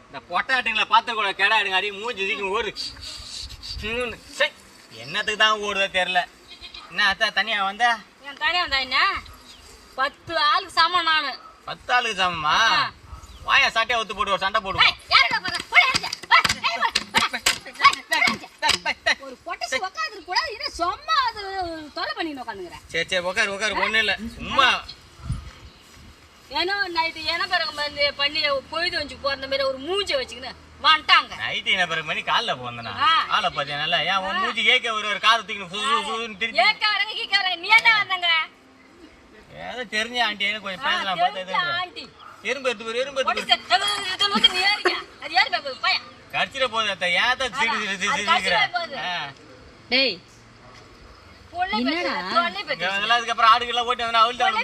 இந்த பொட்டாட்டுங்களை பார்த்து கூட கிடாடுங்க அடி மூஞ்சி ஓடு. என்னத்துக்கு தான் ஓடுதோ தெரியல. என்ன அத்தா தனியா வந்தா? தனியா வந்தா என்ன 10 ஆளுக்கு சமம் நானு. 10 ஆளுக்கு சமமா? வாயா சட்டையை ஒத்து போட்டு ஒரு சண்டை போடுவோம். ஒரு பொட்டசி உட்காந்து கூட இது சும்மா அது தொலை பண்ணி உட்காந்துக்கிறேன். சரி உட்காரு ஒண்ணு இல்ல சும்மா. ஏன்னா நைட்டு என்ன பிறகு பண்ணி பொழுது வச்சு போற மாதிரி ஒரு மூஞ்சி வச்சுக்கின்னு வந்துட்டாங்க. நைட்டு என்ன பிறகு பண்ணி காலைல போந்தனா ஆளை பாத்தியா நல்லா. ஏன் உன் மூஞ்சி கேட்க ஒரு காரத்துக்கு திருப்பி ஏக்காரங்க கீக்காரங்க நீ என்ன வந்தாங்க? ஏதோ தெரிஞ்ச ஆண்டி கொஞ்சம் பேசலாம் பார்த்தா எறும்பு எடுத்து கடிச்சிட போகுது அத்தை. ஏன் அதுக்கப்புறம் ஆடுகள்லாம் ஓட்டி வந்து அவள் தான்